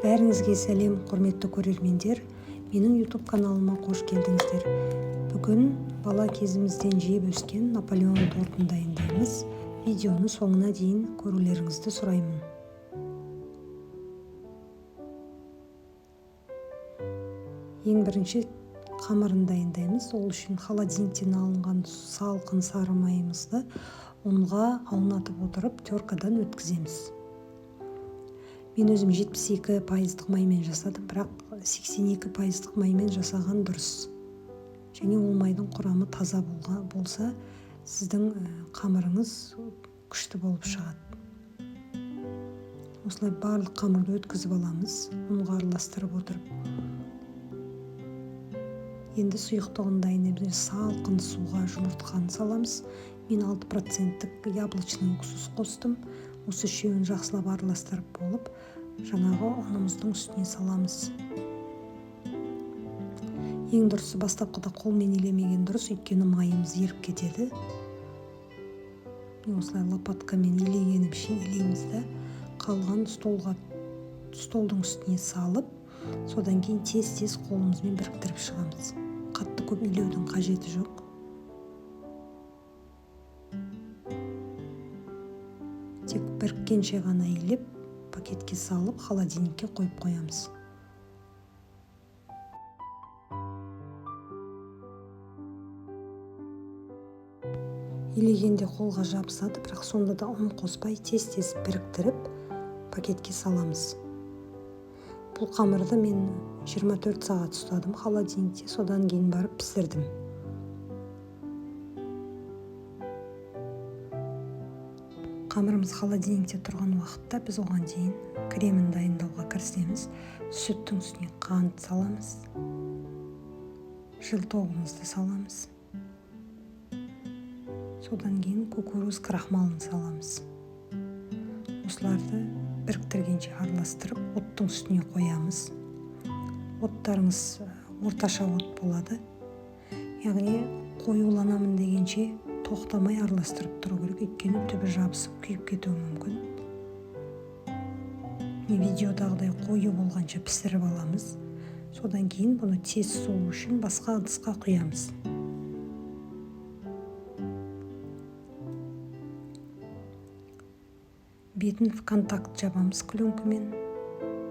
Бәріңізге сәлем, құрметті көрермендер. Менің YouTube каналыма қош келдіңіздер. Бүгін бала кезімізден жеп өскен Наполеон тортын дайындаймыз. Видеоны соңына дейін көрулеріңізді сұраймын. Ең бірінші қамырын дайындаймыз. Ол үшін холодильниктен алынған салқын сары майымызды ұнға аунатып отырып теркадан өткіземіз. Мен өзім 72% маймен жасадым, бірақ 82% маймен жасаған дұрыс. Және ол майдың құрамы таза болса, сіздің қамырыңыз күшті болып шығады. Осылай барлық қамырды өткізіп аламыз, ұнға араластырып отырып. Енді сұйықтығын дайындаймыз. Салқын суға жұмыртқаны саламыз. Мен 6% яблочный уксус қостым. Осы үшеуін жақсылап араластырып болып, жаңағы ұнымыздың үстіне саламыз. Ең дұрысы бастапқыда қолмен илемеген дұрыс, өйткені майымыз еріп кетеді. Осылай лопаткамен илегенімше илейміз да, қалған столдың үстіне салып, содан кейін тез қолымызбен біріктіріп шығамыз. Қатты көп илеудің қажеті жоқ. Тек біріккенше ғана илеп, пакетке салып, холодильникке қойып қоямыз. Илегенде қолға жабысады, бірақ сонда да ұн қоспай тез біріктіріп, пакетке саламыз. Бұл қамырды мен 24 сағат ұстадым холодильникте, содан кейін барып пісірдім. Қамырымыз холодильникте тұрған уақытта біз оған дейін кремін дайындауға кірісеміз. Сүттің үстіне қант саламыз. Желтогымызды саламыз. Содан кейін кукуруз крахмалын саламыз. Осыларды біріктіргенше араластырып, оттың үстіне қоямыз. Оттарыңыз орташа от болады. Яғни қоюланамын дегенше тоқтамай араластырып тұру керек, өйткені түбі жабысып күйіп кетуі мүмкін. Видеодағыдай қою болғанша пісіріп аламыз. Содан кейін бұны тез суы үшін басқа ыдысқа құямыз. Бетін в контакт жабамыз пленкамен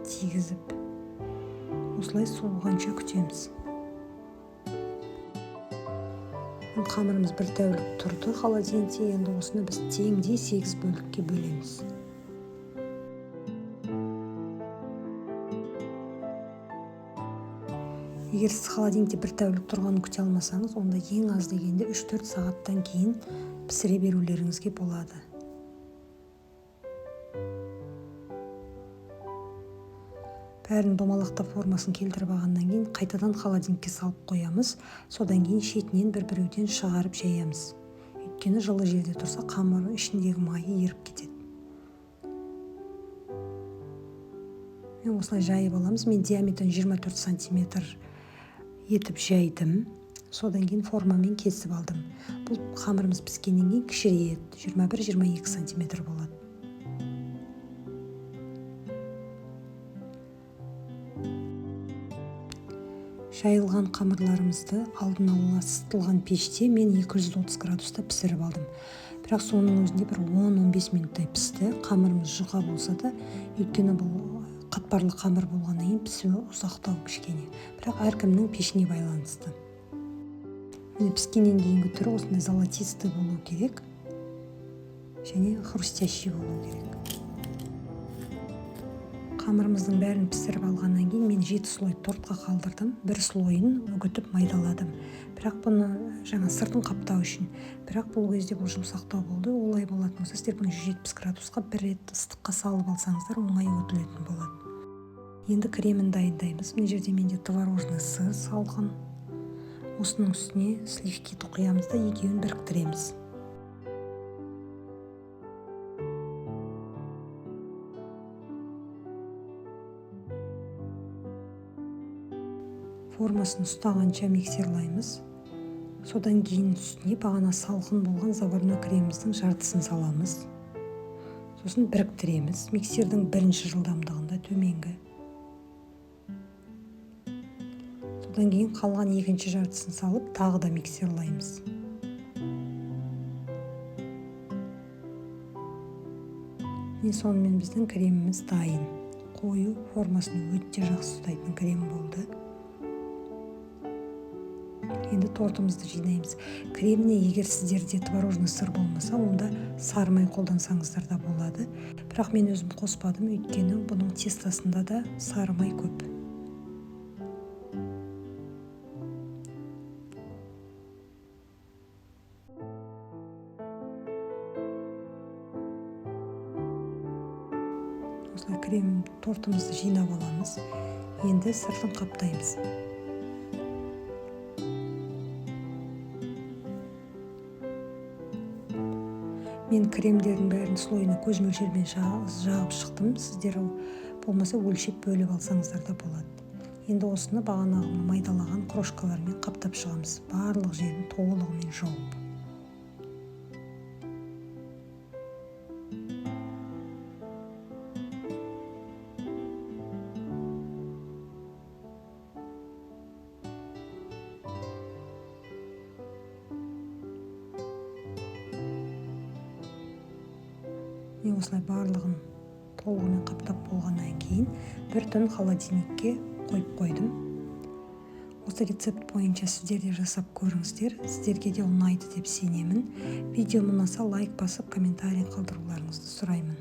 тигізіп. Осылай суығанша күтеміз. Қамырымыз бір тәулік тұрды холодильникте, енді осыны біз теңдей 8 бөлікке бөлеміз. Егер сіз холодильникте бір тәулік тұрғанын күте алмасаңыз, онда ең аз дегенде 3-4 сағаттан кейін пісіре берулеріңізге болады. Бәрін домалақтап формасын келтіріп алғаннан кейін қайтадан холодильникке салып қоямыз. Содан кейін шетінен бір-біреуден шығарып жаямыз. Өйткені жылы жерде тұрса, қамыр ішіндегі майы еріп кетеді. Мен осылай жайып аламыз. Мен диаметрін 24 сантиметр етіп жайдым. Содан кейін формамен кесіп алдым. Бұл қамырымыз піскеннен кейін кішірейеді. 21-22 сантиметр болады. Жайылған қамырларымызды алдын ала ысытылған пеште мен 230 градуста пісіріп алдым. Бірақ соның өзінде бір 10-15 минуттай пісті. Қамырымыз жұқа болса да, өйткені бұл қатпарлы қамыр болғаннан кейін пісуі ұзақтау кішкене. Бірақ әркімнің пешіне байланысты. Міне піскеннен кейінгі түрі осындай золотистый болу керек. Және хрустящий болу керек. Қамырымыздың бәрін пісіріп алғаннан кейін мен 7 слой тортқа қалдырдым. Бір слойын үгітіп майдаладым. Бірақ бұны жаңа сыртын қаптау үшін. Бірақ бұл кезде бұл жұмсақтау болды. Олай болатын болса, сіздер бұны 170 градусқа бір рет ыстыққа салып алсаңыздар, оңай өтілетін болады. Енді кремін дайындаймыз. Мына жерде менде творожный сыр салқын. Осының үстіне сливки құямыз да екеуін біріктіреміз. Формасын ұстағанша миксерлаймыз. Содан кейін үстіне бағана салқын болған заварной креміміздің жартысын саламыз. Сосын біріктіреміз. Миксердің бірінші жылдамдығында төменгі. Содан кейін қалған екінші жартысын салып тағы да миксерлаймыз. Сонымен біздің креміміз дайын. Қою, формасын өте жақсы ұстайтын крем болды. Енді тортымызды жинаймыз. Креміне егер сіздерде творожный сыр болмаса, онда сары май қолдансаңыздар да болады. Бірақ мен өзім қоспадым, өйткені бұның тестасында да сары май көп. Осылай крем тортымызды жинап аламыз. Енді сыртын қаптаймыз. Мен кремдердің бәрін слойына көз мөлшермен жағып шықтым. Сіздер болмаса өлшеп бөліп алсаңыздар да болады. Енді осыны бағанағы майдалаған крошкалармен қаптап шығамыз. Барлық жерін толығымен жауып. Мен осылай барлығын толығымен қаптап болғаннан кейін бір түн холодильникке қойып қойдым. Осы рецепт бойынша сіздер де жасап көріңіздер. Сіздерге де ұнайды деп сенемін. Видео ұнаса лайк басып, комментарий қалдыруларыңызды сұраймын.